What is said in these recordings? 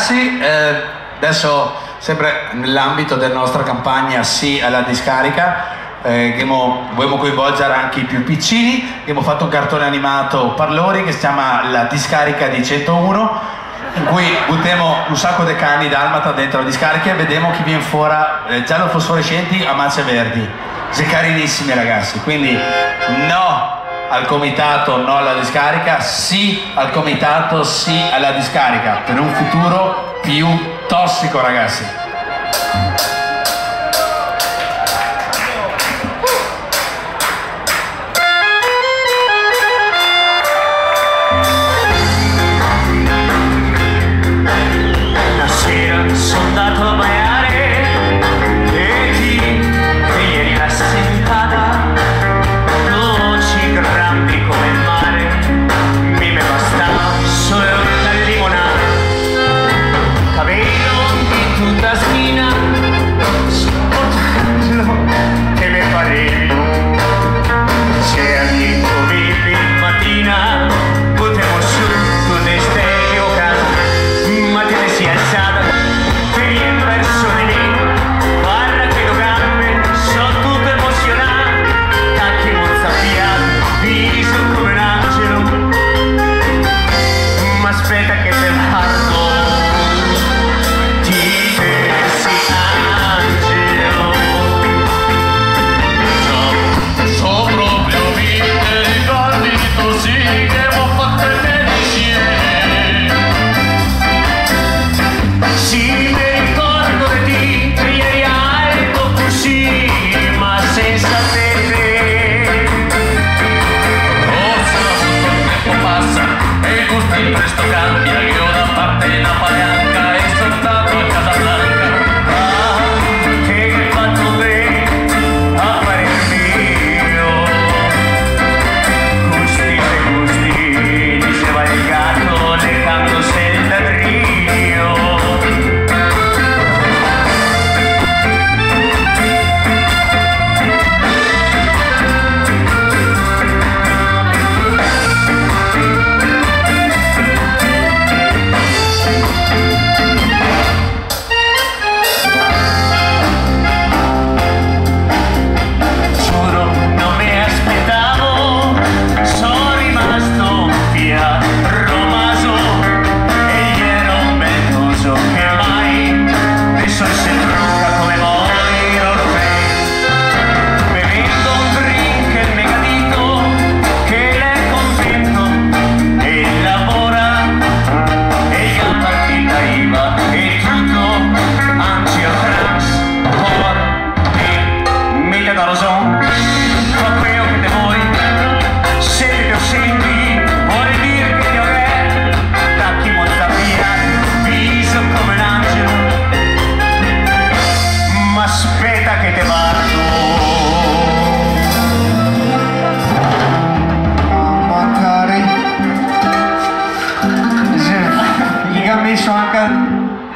ragazzi, adesso sempre nell'ambito della nostra campagna Sì alla discarica, vogliamo coinvolgere anche i più piccini. Abbiamo fatto un cartone animato per loro che si chiama La discarica di 101, in cui buttiamo un sacco di cani dalmata dentro la discarica e vediamo chi viene fuori giallo fosforescenti a macchie verdi. Siete carinissimi ragazzi, quindi no al comitato, no alla discarica, sì al comitato, sì alla discarica, per un futuro più tossico ragazzi.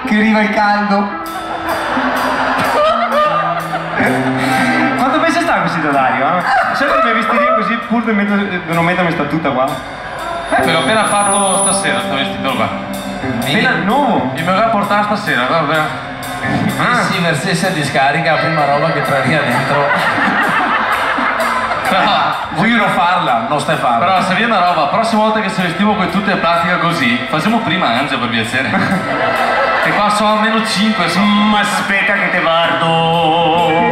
Che arriva il caldo. Quanto pensa sta questo Dario? Sempre mi vestire così pur di non mettermi sta tutta qua. Me l'ho appena fatto stasera, sto vestito qua. Appena nuovo? Mi verrà a portare stasera, guarda. Sì, versi a discarica, la prima roba che traria dentro. Però, voglio non farla, non stai farla. Però se viene una roba, prossima volta che se vestiamo con tutte le plastiche così, facciamo prima Angelo per piacere. Che qua sono almeno 5, ma aspetta che te guardo.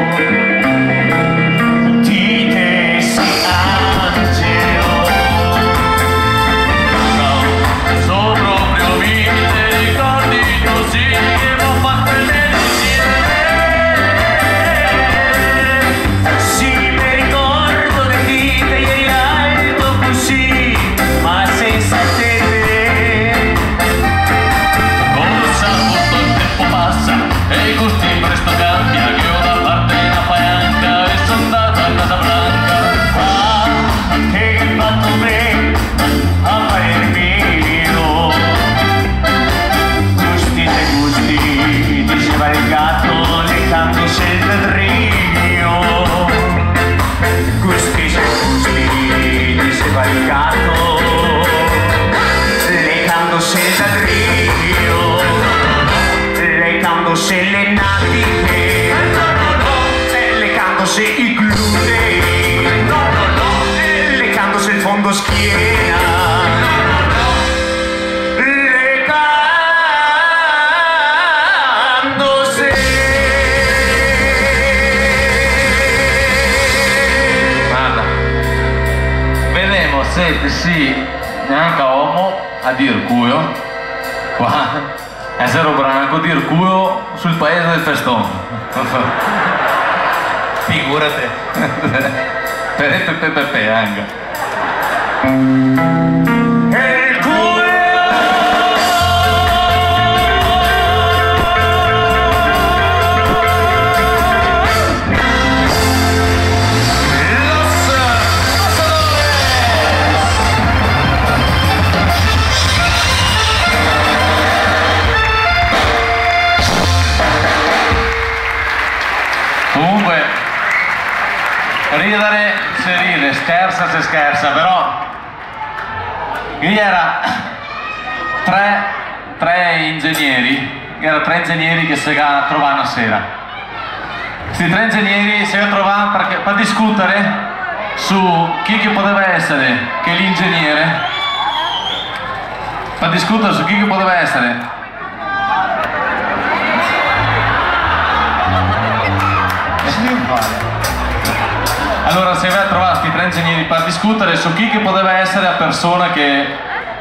E i gusti presto cambia, che una parte la fai leccandose le natiche, leccandose i glutei, leccandose il fondo schiena, leccandose. Guarda, vedremo se sì, neanche uomo a dir cuio, qua, essere branco dir cuio sul paese del festone. Figurate. Pepe anche. El culo. Comunque, ridere se ride, scherza se scherza, però lì era tre ingegneri che si trovavano una sera. Questi tre ingegneri si trovavano per discutere su chi che poteva essere che l'ingegnere, per discutere su chi che poteva essere allora si aveva trovato questi tre ingegneri per discutere su chi che poteva essere la persona che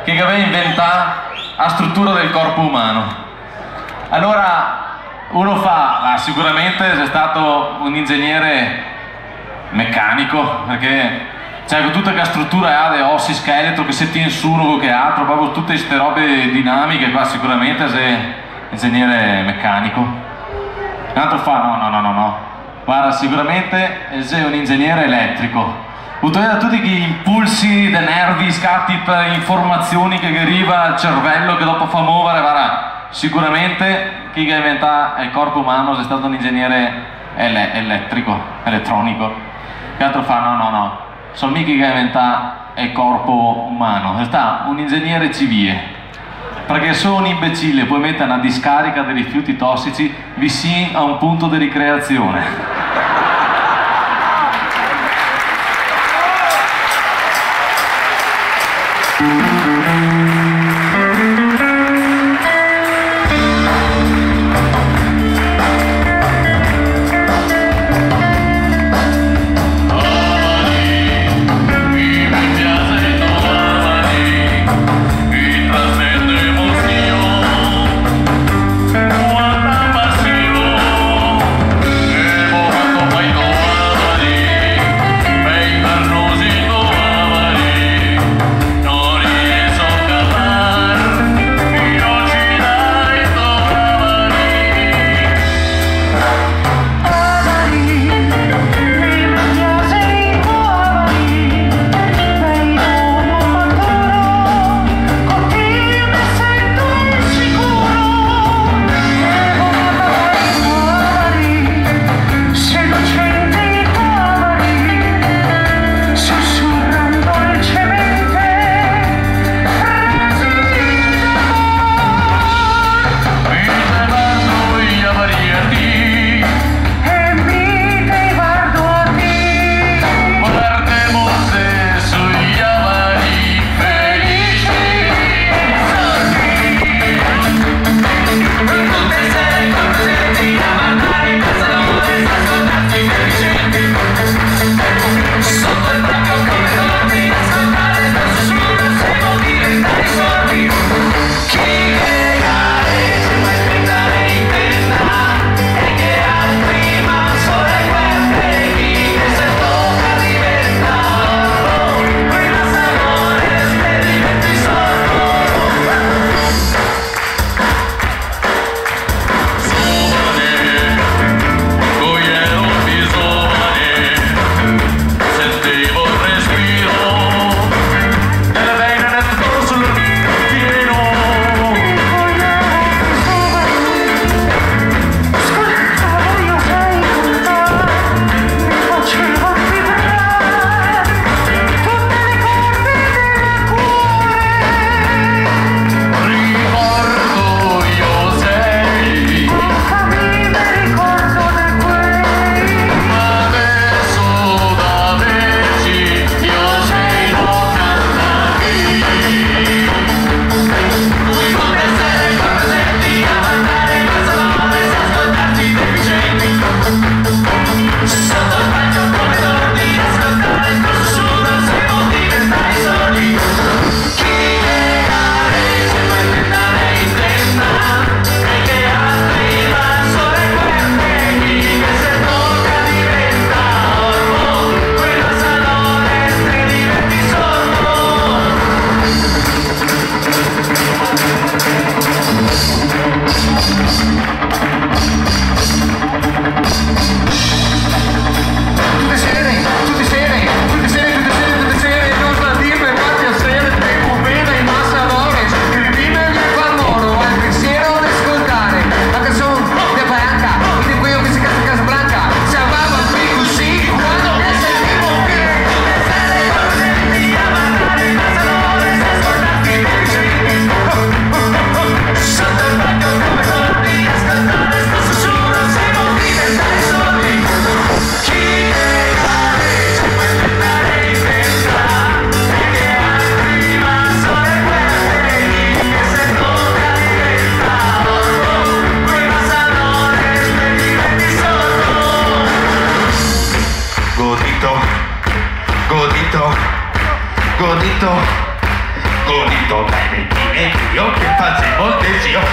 aveva inventato la struttura del corpo umano. Allora uno fa, sicuramente sei stato un ingegnere meccanico, perché c'è tutta la struttura ha dei ossi scheletro che si tiene su uno che altro, proprio tutte queste robe dinamiche qua, sicuramente sei ingegnere meccanico. L'altro fa no. Guarda, sicuramente sei un ingegnere elettrico. Tutti gli impulsi dei nervi, scatti, informazioni che arriva al cervello che dopo fa muovere, guarda, sicuramente chi ha inventato il corpo umano è stato un ingegnere elettronico. L'altro fa no, sono mica chi ha inventato il corpo umano, è stato un ingegnere civile. Perché se un imbecille puoi mettere una discarica dei rifiuti tossici vicino a un punto di ricreazione.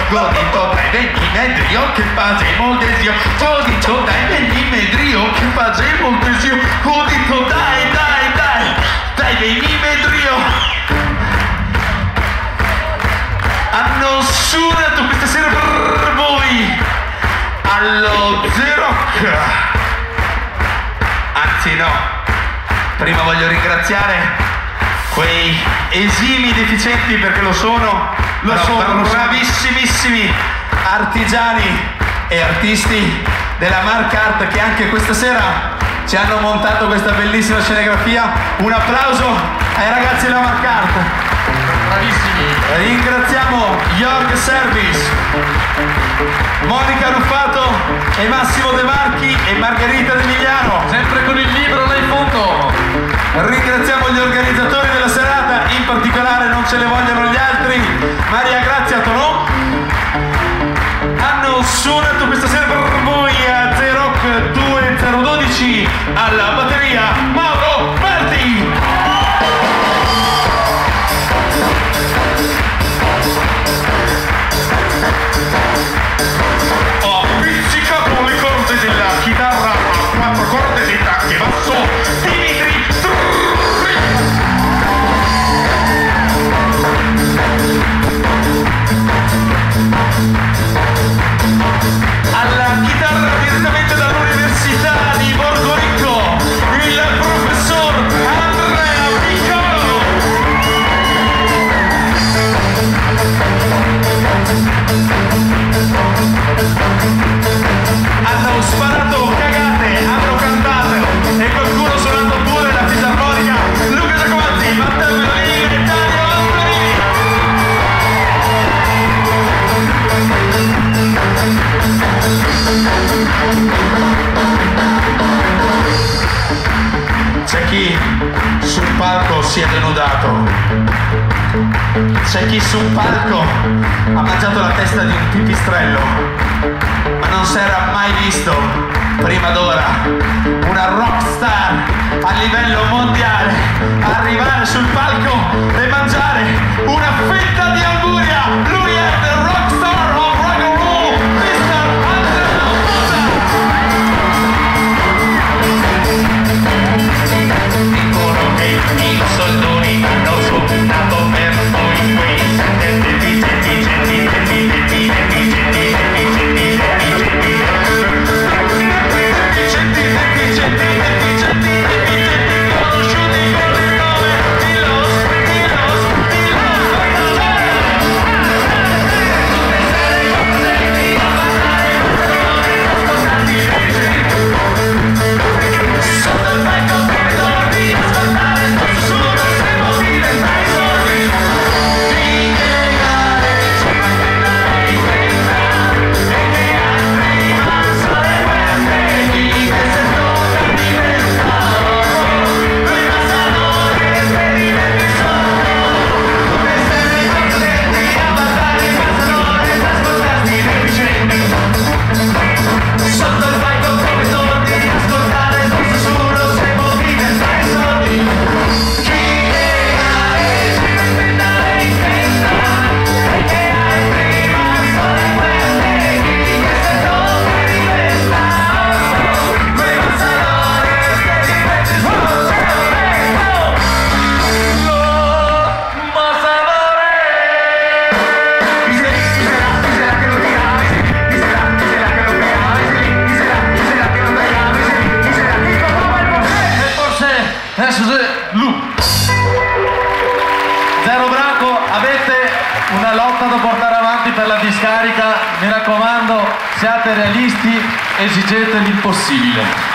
godito dai 20 metri, io che facevo il desio, godito dai 20 metri, io che facevo il desio, godito dai 20 metri, io. Hanno suonato questa sera per voi allo Z-Rock. Anzi no, prima voglio ringraziare quei esimi deficienti, perché lo sono bravissimissimi artigiani e artisti della Mark Art, che anche questa sera ci hanno montato questa bellissima scenografia. Un applauso ai ragazzi della Mark Art. Bravissimi. Ringraziamo York Service, Monica Ruffato e Massimo De Marchi e Margherita De Migliano, Sempre con il libro là in fondo. ringraziamo gli organizzatori della serata, in particolare non ce ne vogliono gli altri, Maria Grazia Tonò. Hanno suonato questa sera per voi a Z-Rock 2012 alla batteria Mauro Berti. Ho appiccicato le corde della chitarra a 4 corde di tacche basso Dimitri Trrrri. Alla chitarra direttamente dall'Università di Borgo Ricco, il professor Andrea Piccolo. Hanno sparato cagate, hanno cantato e qualcuno suonando pure la fisarmonica, Luca Giacomanti, Matteo Meloni e Dario Asperini. C'è chi sul palco si è denudato, c'è chi su un palco ha mangiato la testa di un pipistrello, ma non si era mai visto prima d'ora una rockstar a livello mondiale arrivare sul palco e mangiare una fetta di Anguria. Lui è the rockstar of rock and roll, Mr. Andrea Botta. Dicono che i soldoni hanno scoperto per noi quei Zero Branco, avete una lotta da portare avanti per la discarica, mi raccomando, siate realisti, esigete l'impossibile.